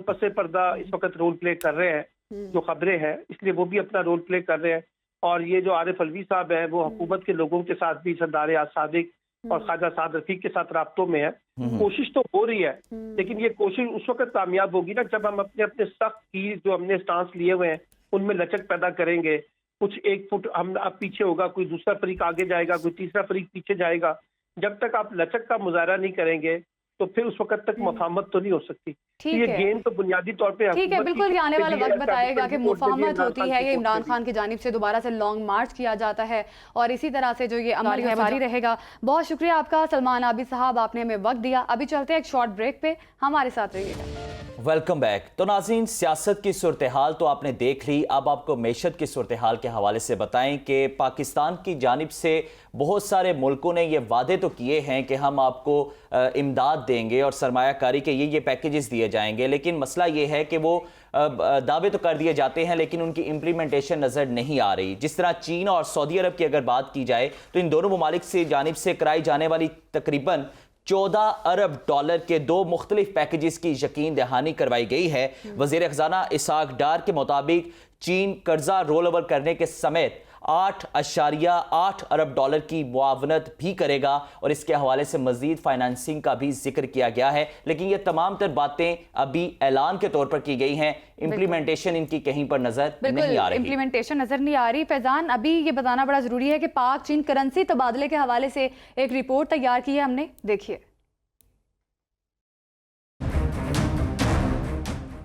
पसे पर्दा इस वक्त रोल प्ले कर रहे हैं जो खबरें हैं, इसलिए वो भी अपना रोल प्ले कर रहे हैं। और ये जो आरिफ अलवी साहब हैं वो हुकूमत के लोगों के साथ भी सरदार सादिक और ख्वाजा साद रफीक के साथ राब्तों में है। कोशिश तो हो रही है, लेकिन ये कोशिश उस वक्त कामयाब होगी ना जब हम अपने अपने सख्त की जो हमने स्टांस लिए हुए हैं उनमें लचक पैदा करेंगे। कुछ एक फुट हम अब पीछे होगा, कोई दूसरा फरीक आगे जाएगा, कोई तीसरा फरीक पीछे जाएगा। जब तक आप लचक का मुजाहरा नहीं करेंगे तो फिर उस वक्त तक मुफाहमत तो नहीं हो सकती। ये गेम तो बुनियादी तौर पे ठीक है, बिल्कुल ये आने वाला वक्त बताएगा कि मुफाहमत होती है, ये इमरान खान की जानिब से दोबारा से लॉन्ग मार्च किया जाता है और इसी तरह से जो ये अमल है जारी रहेगा। बहुत शुक्रिया आपका सलमान आबिद साहब, आपने हमें वक्त दिया। अभी चलते हैं एक शॉर्ट ब्रेक पे, हमारे साथ रहिएगा। Welcome back. तो नाज़रीन, सियासत की सूरत हाल तो आपने देख ली, अब आपको मैशत की सूरत हाल के हवाले से बताएं कि पाकिस्तान की जानिब से बहुत सारे मुल्कों ने ये वादे तो किए हैं कि हम आपको इमदाद देंगे और सरमायाकारी के ये पैकेजेस दिए जाएंगे, लेकिन मसला ये है कि वो दावे तो कर दिए जाते हैं लेकिन उनकी इम्प्लीमेंटेशन नज़र नहीं आ रही। जिस तरह चीन और सऊदी अरब की अगर बात की जाए तो इन दोनों ममालिक से जानिब से कराई जाने वाली तकरीबन 14 अरब डॉलर के 2 मुख्तलिफ पैकेजेस की यकीन दहानी करवाई गई है। वज़ीर ख़ज़ाना इसहाक डार के मुताबिक चीन कर्जा रोल ओवर करने के समेत 8.8 अरब डॉलर की मुआवनत भी करेगा और इसके हवाले से मजीद फाइनेंसिंग का भी जिक्र किया गया है। लेकिन ये तमाम तर बातें अभी ऐलान के तौर पर की गई हैं, इम्प्लीमेंटेशन इनकी कहीं पर नजर नहीं आ रही। इम्प्लीमेंटेशन नजर नहीं आ रही। फैजान, अभी ये बताना बड़ा जरूरी है कि पाक चीन करेंसी तबादले के हवाले से एक रिपोर्ट तैयार की है हमने, देखिए।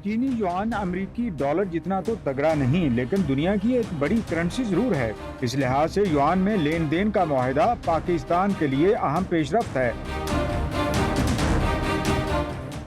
चीनी युआन अमेरिकी डॉलर जितना तो तगड़ा नहीं, लेकिन दुनिया की एक बड़ी करेंसी जरूर है। इस लिहाज से युआन में लेन देन का मुआहदा पाकिस्तान के लिए अहम पेशरफ्त है।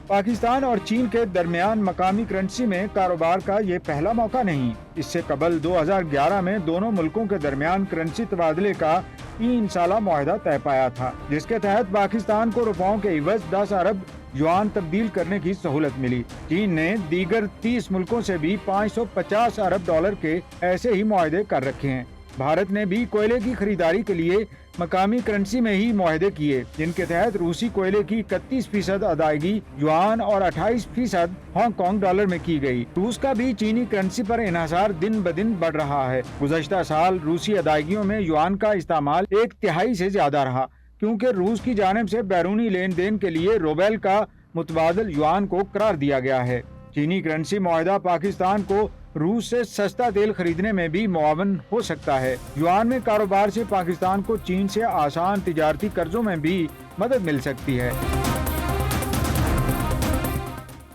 पाकिस्तान और चीन के दरमियान मकामी करेंसी में कारोबार का ये पहला मौका नहीं। इससे कबल 2011 में दोनों मुल्कों के दरमियान करेंसी तबादले का 3 साला मुआहदा तय पाया था, जिसके तहत पाकिस्तान को रुपयों के इवज 10 अरब युआन तब्दील करने की सहूलत मिली। चीन ने दीगर 30 मुल्कों से भी 550 अरब डॉलर के ऐसे ही मुआहदे कर रखे हैं। भारत ने भी कोयले की खरीदारी के लिए मकामी करेंसी में ही मुआहदे किए, जिनके तहत रूसी कोयले की 31% अदायगी युआन और 28% हांगकांग डॉलर में की गई। रूस का भी चीनी करेंसी पर इन्हिसार दिन ब दिन बढ़ रहा है। गुज़श्ता साल रूसी अदायगियों में युआन का इस्तेमाल 1/3 से ज्यादा रहा, क्योंकि रूस की जानिब से बैरूनी लेन देन के लिए रूबल का मुतबादल युआन को करार दिया गया है। चीनी करेंसी मुआहदा पाकिस्तान को रूस से सस्ता तेल खरीदने में भी मुआवन हो सकता है। युआन में कारोबार से पाकिस्तान को चीन से आसान तिजारती कर्जों में भी मदद मिल सकती है।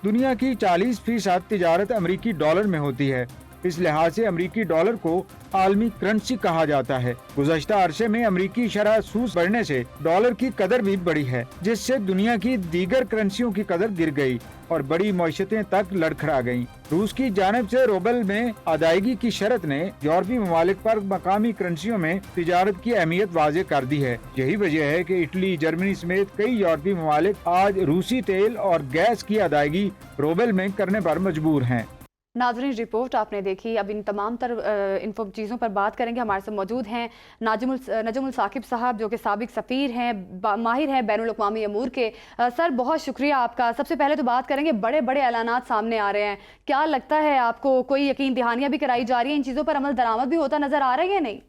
दुनिया की 40% तिजारत अमरीकी डॉलर में होती है। इस लिहाज से अमरीकी डॉलर को आलमी करेंसी कहा जाता है। गुज़श्ता अरसे में अमरीकी शरह सूद बढ़ने से डॉलर की कदर भी बढ़ी है, जिससे दुनिया की दीगर करेंसियों की कदर गिर गई और बड़ी मईशतें तक लड़खड़ा गईं। रूस की जानिब से रूबल में अदायगी की शर्त ने यूरोपीय ममालिक पर मकामी करेंसियों में तिजारत की अहमियत वाज़ेह कर दी है। यही वजह है कि इटली, जर्मनी समेत कई यूरोपीय ममालिक आज रूसी तेल और गैस की अदायगी रूबल में करने पर मजबूर हैं। नाज़रीन, रिपोर्ट आपने देखी। अब इन तमाम चीज़ों पर बात करेंगे। हमारे साथ मौजूद हैं नजमुल साकिब साहब, जो कि साबिक सफ़ीर हैं, माहिर हैं बैनुल अक़वामी अमूर के। सर, बहुत शुक्रिया आपका। सबसे पहले तो बात करेंगे, बड़े बड़े ऐलानात सामने आ रहे हैं। क्या लगता है आपको, कोई यकीन दहानियाँ भी कराई जा रही हैं, इन चीज़ों पर अमल दरामद भी होता नज़र आ रहा है या नहीं?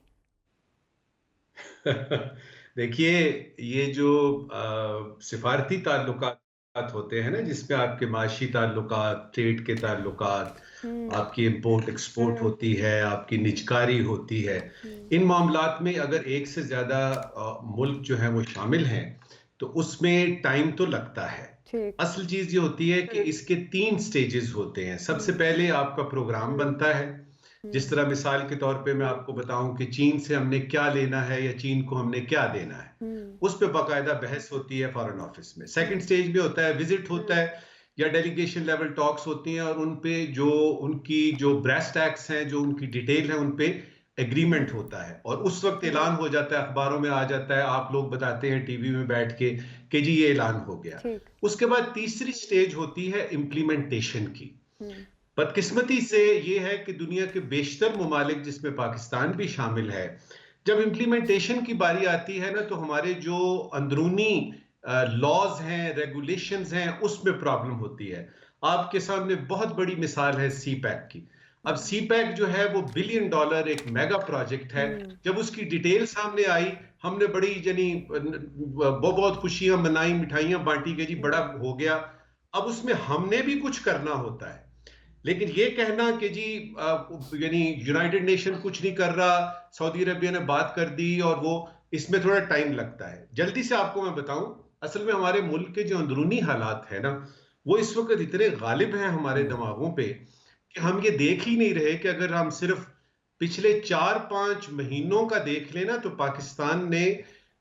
देखिए, ये जो सिफारती ताल्लुकात होते हैं ना, जिसमें आपके माशी ताल्लुकात, ट्रेड के ताल्लुकात, आपकी इंपोर्ट एक्सपोर्ट होती है, आपकी निजकारी होती है, इन मामलात में अगर एक से ज्यादा मुल्क जो है वो शामिल हैं तो उसमें टाइम तो लगता है। असल चीज ये होती है कि इसके 3 स्टेजेस होते हैं। सबसे पहले आपका प्रोग्राम बनता है। जिस तरह मिसाल के तौर पे मैं आपको बताऊं कि चीन से हमने क्या लेना है या चीन को हमने क्या देना है, उस पे बाकायदा बहस होती है फॉरेन ऑफिस में। सेकंड स्टेज में होता है विजिट होता है या डेलीगेशन लेवल टॉक्स होती हैं, और उन पे जो उनकी जो ब्रेस टैक्स हैं, जो उनकी डिटेल है, उन पे एग्रीमेंट होता है और उस वक्त ऐलान हो जाता है, अखबारों में आ जाता है, आप लोग बताते हैं टीवी में बैठ के कि जी ये ऐलान हो गया। उसके बाद तीसरी स्टेज होती है इम्प्लीमेंटेशन की। बदकिस्मती से ये है कि दुनिया के बेशतर ममालिक, जिसमें पाकिस्तान भी शामिल है, जब इम्प्लीमेंटेशन की बारी आती है ना, तो हमारे जो अंदरूनी लॉज हैं, रेगुलेशंस हैं, उसमें प्रॉब्लम होती है। आपके सामने बहुत बड़ी मिसाल है CPEC की। अब CPEC जो है वो $1 बिलियन एक मेगा प्रोजेक्ट है। जब उसकी डिटेल सामने आई, हमने बड़ी बहुत खुशियां मनाई, मिठाइयां बांटी गई, जी बड़ा हो गया। अब उसमें हमने भी कुछ करना होता है, लेकिन ये कहना कि जी यूनाइटेड नेशन कुछ नहीं कर रहा, सऊदी अरबिया ने बात कर दी, और वो इसमें थोड़ा टाइम लगता है। जल्दी से आपको मैं बताऊं, असल में हमारे मुल्क के जो अंदरूनी हालात है ना, वो इस वक्त इतने गालिब हैं हमारे दिमागों पे कि हम ये देख ही नहीं रहे कि अगर हम सिर्फ पिछले 4-5 महीनों का देख लेना, तो पाकिस्तान ने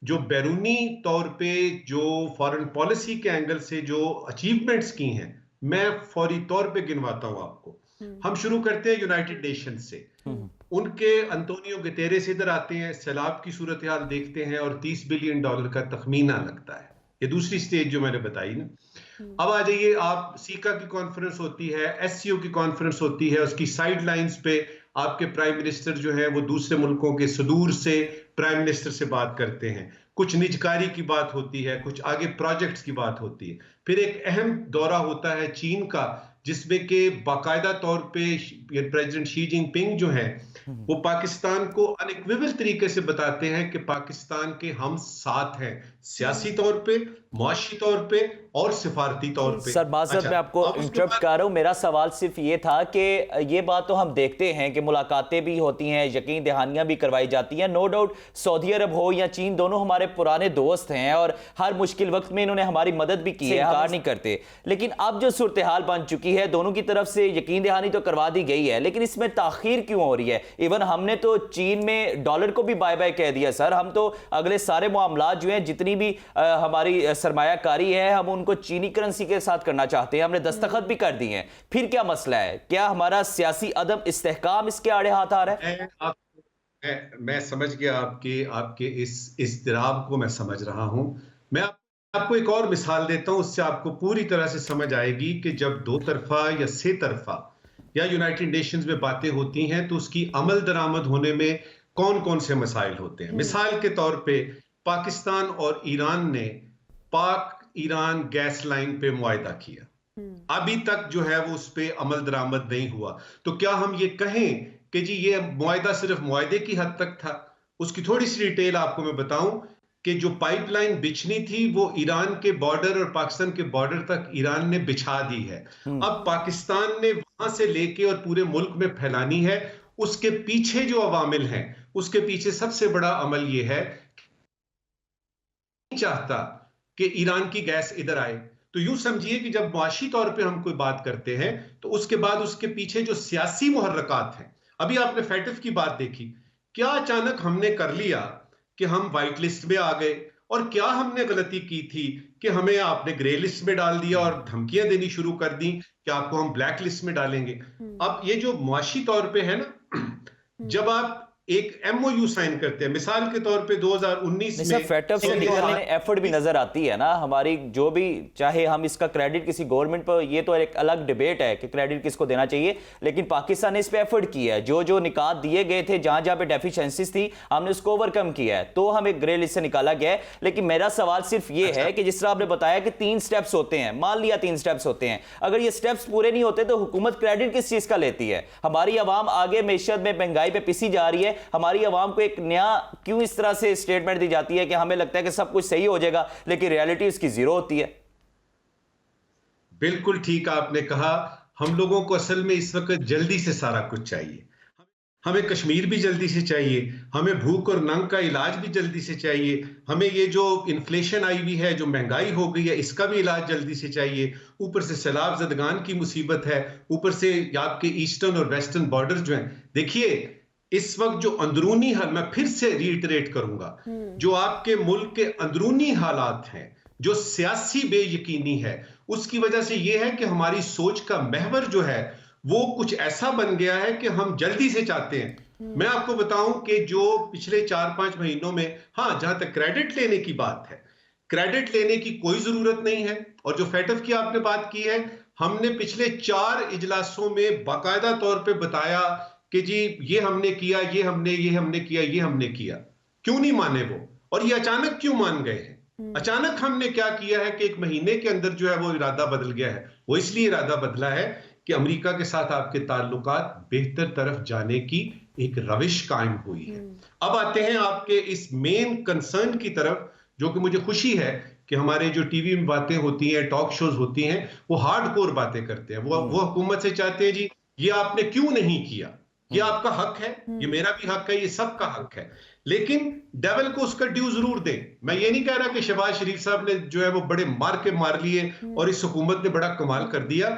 जो बैरूनी तौर पे जो फॉरेन पॉलिसी के एंगल से जो अचीवमेंट्स की हैं, मैं फौरी तौर पे गिनवाता हूं आपको। हम शुरू करते हैं यूनाइटेड नेशन से। उनके अंतोनियो गुतेरेस इधर आते हैं, सैलाब की सूरत हाल देखते हैं और $30 बिलियन का तखमीना लगता है। ये दूसरी स्टेज जो मैंने बताई ना। अब आ जाइए आप, सीका की कॉन्फ्रेंस होती है, SCO की कॉन्फ्रेंस होती है, उसकी साइड लाइन्स पे आपके प्राइम मिनिस्टर जो है वो दूसरे मुल्कों के सुदूर से प्राइम मिनिस्टर से बात करते हैं। कुछ निजकारी की बात होती है, कुछ आगे प्रोजेक्ट्स की बात होती है। फिर एक अहम दौरा होता है चीन का, जिसमें के बाकायदा तौर पे प्रेसिडेंट शी जिनपिंग जो है वो पाकिस्तान को अनइक्विवल तरीके से बताते हैं कि पाकिस्तान के हम साथ हैं, सियासी तौर पे, मुआशी तौर पे और सिफारती तौर पे। सर माज़रत मैं आपको इंटरप्ट कर रहा हूं, मेरा सवाल सिर्फ ये था कि ये बात तो हम देखते हैं कि मुलाकातें भी होती हैं, यकीन दहानियां भी करवाई जाती हैं। नो डाउट सऊदी अरब हो या चीन, दोनों हमारे पुराने दोस्त हैं और हर मुश्किल वक्त में इन्होंने हमारी मदद भी की है, इनकार नहीं करते। लेकिन अब जो सूरत हाल बन चुकी है, दोनों की तरफ से यकीन दहानी तो करवा दी गई है, लेकिन इसमें ताखीर क्यों हो रही है? इवन हमने तो चीन में डॉलर को भी बाय बाय कह दिया सर। हम तो अगले सारे मामलात जो हैं, जितनी भी हमारी सरमायाकारी है, हम उनको चीनी करेंसी के साथ करना चाहते हैं, हमने दस्तखत भी कर दिए हैं। फिर क्या मसला है? क्या हमारा सियासी अदम इस्तेहकाम इसके आड़े हाथ आ रहा है? मैं समझ गया आपके इस इज़्तिराब को मैं समझ रहा हूं। मैं आपको एक और मिसाल देता हूं, उससे आपको पूरी तरह से समझ आएगी कि जब दो तरफा या से तरफा या यूनाइटेड नेशंस में बातें होती हैं तो उसकी अमल दरामद होने में कौन कौन से मसाइल होते हैं। मिसाल के तौर पे पाकिस्तान और ईरान ने पाक ईरान गैस लाइन पे मुआहदा किया, अभी तक जो है वो उस पे अमल दरामद नहीं हुआ। तो क्या हम ये कहें कि जी ये मुआहदा सिर्फ मुआहदे की हद तक था? उसकी थोड़ी सी डिटेल आपको मैं बताऊं कि जो पाइपलाइन बिछनी थी वो ईरान के बॉर्डर और पाकिस्तान के बॉर्डर तक ईरान ने बिछा दी है। अब पाकिस्तान ने वहां से लेके और पूरे मुल्क में फैलानी है। उसके पीछे जो अवामिल हैं, उसके पीछे सबसे बड़ा अमल ये है, नहीं चाहता कि ईरान की गैस इधर आए। तो यूं समझिए कि जब मुआशी तौर पे हम कोई बात करते हैं तो उसके बाद उसके पीछे जो सियासी मुहर्रकात हैं, अभी आपने फैटिफ की बात देखी, क्या अचानक हमने कर लिया कि हम व्हाइट लिस्ट में आ गए, और क्या हमने गलती की थी कि हमें आपने ग्रे लिस्ट में डाल दिया और धमकियां देनी शुरू कर दी कि आपको हम ब्लैक लिस्ट में डालेंगे। अब ये जो मुआशी तौर पे है ना, जब आप एक एमओयू साइन करते हैं, मिसाल के तौर पे 2019 में फैटफ से निकलने में एफर्ट भी नजर आती है ना हमारी, जो भी चाहे हम इसका क्रेडिट किसी गवर्नमेंट पर, ये तो एक अलग डिबेट है कि क्रेडिट किसको देना चाहिए, लेकिन पाकिस्तान ने इस पे एफर्ट किया है। जो जो निकात दिए गए थे, जहां जहां पे डेफिशिएंसीज थी, हमने उसको ओवरकम किया है, तो हमें ग्रे लिस्ट से निकाला गया है। लेकिन मेरा सवाल सिर्फ ये है कि जिस तरह आपने बताया कि 3 स्टेप्स होते हैं, मान लिया 3 स्टेप्स होते हैं, अगर ये स्टेप्स पूरे नहीं होते तो हुकूमत क्रेडिट किस चीज का लेती है? हमारी आवाम आगे मैशत में महंगाई पे पिसी जा रही है, हमारी आवाम को एक नया क्यों इस तरह से स्टेटमेंट दी जाती है कि हमें लगता है कि सब कुछ सही हो जाएगा, लेकिन रियलिटी उसकी जीरो होती है। बिल्कुल ठीक आपने कहा। हम लोगों को असल में इस वक्त जल्दी से सारा कुछ चाहिए। हमें कश्मीर भी जल्दी से चाहिए, हमें भूख और नंग का इलाज भी जल्दी से चाहिए, हमें ये जो इन्फ्लेशन आई हुई है, जो महंगाई हो गई है, इसका भी इलाज जल्दी से चाहिए। ऊपर से सैलाब ज़दगान की मुसीबत है, ऊपर से आपके ईस्टर्न और वेस्टर्न बॉर्डर जो हैं। देखिए इस वक्त जो अंदरूनी हाल, मैं फिर से रीइटरेट करूंगा, जो आपके मुल्क के अंदरूनी हालात हैं, जो सियासी बेयकीनी है, उसकी वजह से यह है कि हमारी सोच का महवर जो है वो कुछ ऐसा बन गया है कि हम जल्दी से चाहते हैं। मैं आपको बताऊं कि जो पिछले 4-5 महीनों में, हाँ, जहां तक क्रेडिट लेने की बात है, क्रेडिट लेने की कोई जरूरत नहीं है। और जो फैटफ की आपने बात की है, हमने पिछले 4 इजलासों में बाकायदा तौर पे बताया कि जी ये हमने किया, ये हमने किया, ये हमने किया। क्यों नहीं माने वो? और ये अचानक क्यों मान गए हैं? अचानक हमने क्या किया है कि 1 महीने के अंदर जो है वो इरादा बदल गया है। वो इसलिए इरादा बदला है कि अमेरिका के साथ आपके ताल्लुकात बेहतर तरफ जाने की एक रविश कायम हुई है। अब आते हैं आपके इस मेन कंसर्न की तरफ, जो कि मुझे खुशी है कि हमारे जो टीवी में बातें होती हैं, टॉक शोज होती हैं, वो हार्डकोर बातें करते हैं। वो हुकूमत से चाहते हैं जी ये आपने क्यों नहीं किया, ये आपका हक है, ये मेरा भी हक है, ये सबका हक है, लेकिन डेविल को उसका ड्यू जरूर दें। मैं ये नहीं कह रहा कि शहबाज शरीफ साहब ने जो है वो बड़े मार लिए और इस हुकूमत ने बड़ा कमाल कर दिया।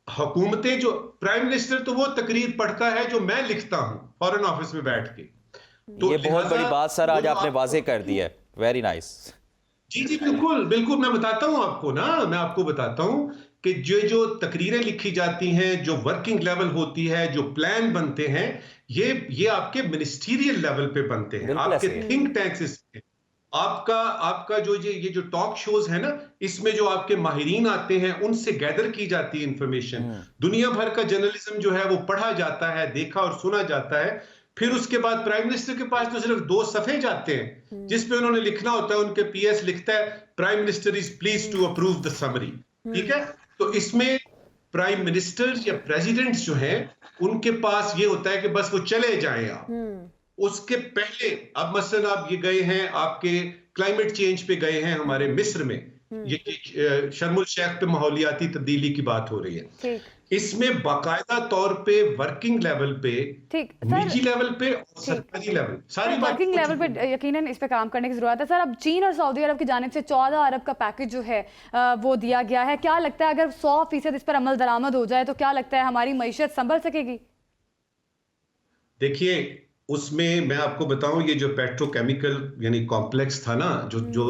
हुकूमतें, जो प्राइम मिनिस्टर तो वो तकरीर पढ़ता है जो मैं लिखता हूं फॉरेन ऑफिस में बैठ के। तो ये बहुत बड़ी बात सर आज आपने वाजे कर दी है। Very nice. जी बिल्कुल बिल्कुल, मैं बताता हूं आपको ना, मैं आपको बताता हूं कि जो तकरीरें लिखी जाती हैं, जो वर्किंग लेवल होती है, जो प्लान बनते हैं, ये आपके मिनिस्टीरियल लेवल पे बनते हैं, आपके थिंक टैंक्स पे। आपका जो ये जो टॉक शोज है ना, इसमें जो आपके माहिरीन आते हैं, उनसे गैदर की जाती है इंफॉर्मेशन। दुनिया भर का जर्नलिज्म जो है वो पढ़ा जाता है, देखा और सुना जाता है। फिर उसके बाद प्राइम मिनिस्टर के पास तो सिर्फ 2 सफ़े जाते हैं जिसपे उन्होंने लिखना होता है, उनके पीएस लिखता है prime minister is please to approve the summary. ठीक है, तो इसमें प्राइम मिनिस्टर या प्रेसिडेंट जो हैं उनके पास ये होता है कि बस वो चले जाएं आप। उसके पहले, अब मसलन आप ये गए हैं, आपके क्लाइमेट चेंज पे गए हैं हमारे मिस्र में, ये शर्मुल शेख पे माहौलियाती तब्दीली की बात हो रही है। इसमें बाकायदा तौर पे वर्किंग लेवल पे, निजी लेवल पे और सरकारी लेवल, सारी वर्किंग लेवल पे यकीनन इस पे काम करने की जरूरत है। सर, अब चीन और सऊदी अरब की जानिब से 14 अरब का पैकेज जो है वो दिया गया है। क्या लगता है अगर 100% इस पर अमल दरामद हो जाए तो क्या लगता है हमारी मईशत संभल सकेगी? देखिए, उसमें मैं आपको बताऊं, ये जो पेट्रोकेमिकल यानी कॉम्प्लेक्स था ना, जो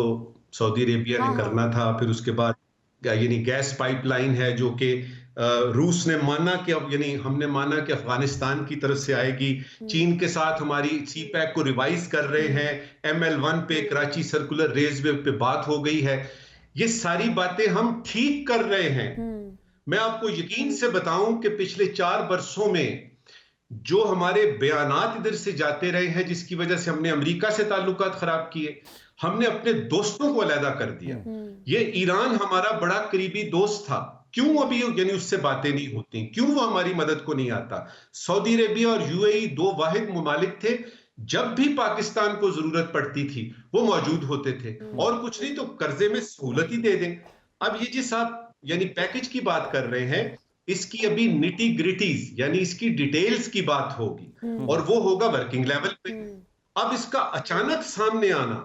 सऊदी अरेबिया ने करना था, फिर उसके बाद यानी गैस पाइपलाइन है जो कि रूस ने माना कि अब यानी हमने माना कि अफगानिस्तान की तरफ से आएगी। चीन के साथ हमारी CPEC को रिवाइज कर रहे हैं, ML1 पे, कराची सर्कुलर रेलवे पे बात हो गई है। ये सारी बातें हम ठीक कर रहे हैं। मैं आपको यकीन से बताऊं कि पिछले 4 बरसों में जो हमारे बयानात इधर से जाते रहे हैं, जिसकी वजह से हमने अमेरिका से ताल्लुकात खराब किए, हमने अपने दोस्तों को अलहदा कर दिया। ये ईरान हमारा बड़ा करीबी दोस्त था, क्यों अभी यानी उससे बातें नहीं होती, क्यों वो हमारी मदद को नहीं आता? सऊदी अरेबिया और यूएई 2 वाहिद मुमालिक थे, जब भी पाकिस्तान को जरूरत पड़ती थी वो मौजूद होते थे, और कुछ नहीं तो कर्जे में सहूलत ही दे दें। अब ये जिस आप यानी पैकेज की बात कर रहे हैं, इसकी अभी निटी ग्रिटीज यानी इसकी डिटेल्स की बात होगी, और वो होगा वर्किंग लेवल पे। अब इसका अचानक सामने आना,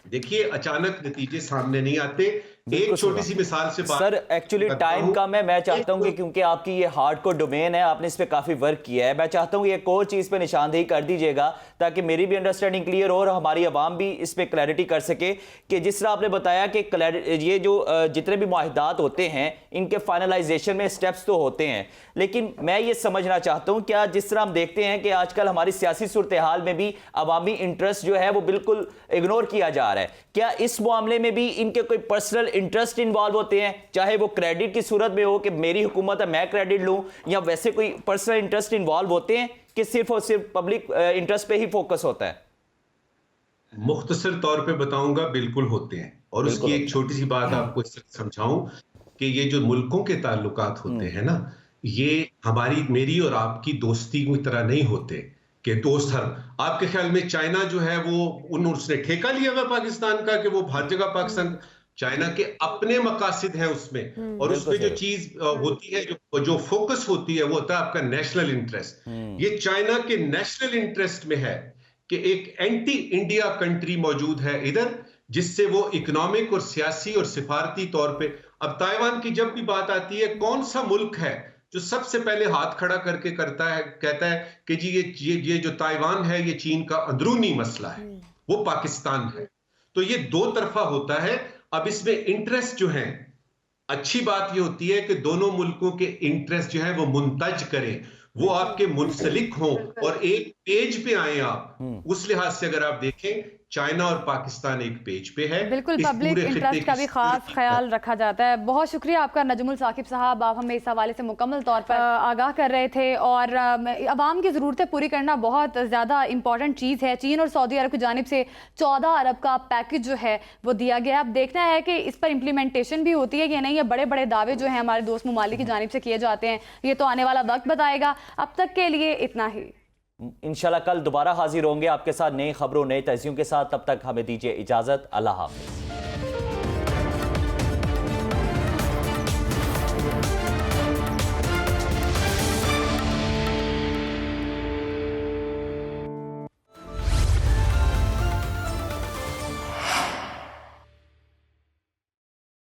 देखिए अचानक नतीजे सामने नहीं आते। एक छोटी सी मिसाल से बात सर, एक्चुअली टाइम का मैं चाहता हूं कि क्योंकि आपकी ये हार्डकोर डोमेन है, आपने इस पे काफी वर्क किया है, मैं चाहता हूं एक और चीज पे निशानदेही कर दीजिएगा ताकि मेरी भी अंडरस्टैंडिंग क्लियर हो और हमारी आवाम भी इस पे क्लैरिटी कर सके कि जिस तरह आपने बताया कि ये जो जितने भी मुआहिदात होते हैं इनके फाइनलाइजेशन में स्टेप्स तो होते हैं, लेकिन मैं ये समझना चाहता हूं क्या जिस तरह हम देखते हैं कि आजकल हमारी सियासी सूरत हाल में भी अवामी इंटरेस्ट जो है वो बिल्कुल इग्नोर किया जा रहा है, क्या इस मामले में भी इनके कोई पर्सनल इंटरेस्ट इन्वॉल्व होते हैं, चाहे वो क्रेडिट की सूरत में हो कि मेरी हुकूमत है मैं क्रेडिट लूं, या वैसे कोई पर्सनल इंटरेस्ट इन्वॉल्व होते हैं कि सिर्फ और सिर्फ पब्लिक इंटरेस्ट पे ही फोकस होता है? मुख्तसर तौर पे बताऊंगा, बिल्कुल होते हैं। और उसकी एक छोटी सी बात आपको समझाऊं कि ये जो मुल्कों के ताल्लुकात होते हैं ना, ये हमारी मेरी और आपकी दोस्ती की तरह नहीं होते कि दोस्त हर आपके ख्याल में चाइना जो है वो उसने ठेका लिया हुआ पाकिस्तान का कि वो हर जगह पाकिस्तान, चाइना के अपने मकासद हैं उसमें, और उसमें जो चीज होती है जो फोकस होती है वो होता है आपका नेशनल इंटरेस्ट। ये चाइना के नेशनल इंटरेस्ट में है कि एक एंटी इंडिया कंट्री मौजूद है इधर, जिससे वो इकोनॉमिक और सियासी और सिफारती तौर पे, अब ताइवान की जब भी बात आती है, कौन सा मुल्क है जो सबसे पहले हाथ खड़ा करके करता है, कहता है कि जी ये जो ताइवान है ये चीन का अंदरूनी मसला है, वो पाकिस्तान है। तो ये 2 तरफा होता है। अब इसमें इंटरेस्ट जो है, अच्छी बात ये होती है कि दोनों मुल्कों के इंटरेस्ट जो है वो मुंतज करें, वो आपके मुंसलिक हों और एक पेज पे आए आप। उस लिहाज से अगर आप देखें, चाइना और पाकिस्तान एक पेज पे है। बिल्कुल, पब्लिक इंटरेस्ट का भी खास ख्याल रखा जाता है। बहुत शुक्रिया आपका नजमुल साकिब साहब, आप हमें इस हवाले से मुकम्मल तौर पर आगाह कर रहे थे, और अवाम की ज़रूरतें पूरी करना बहुत ज़्यादा इंपॉर्टेंट चीज़ है। चीन और सऊदी अरब की जानिब से 14 अरब का पैकेज जो है वो दिया गया है। अब देखना है कि इस पर इम्प्लीमेंटेशन भी होती है कि नहीं। ये बड़े बड़े दावे जो हैं हमारे दोस्त ममालिक की जानिब से किए जाते हैं, ये तो आने वाला वक्त बताएगा। अब तक के लिए इतना ही। इंशाल्लाह कल दोबारा हाजिर होंगे आपके साथ नई खबरों नए तजियों के साथ। तब तक हमें दीजिए इजाजत। अल्लाह हाफिज।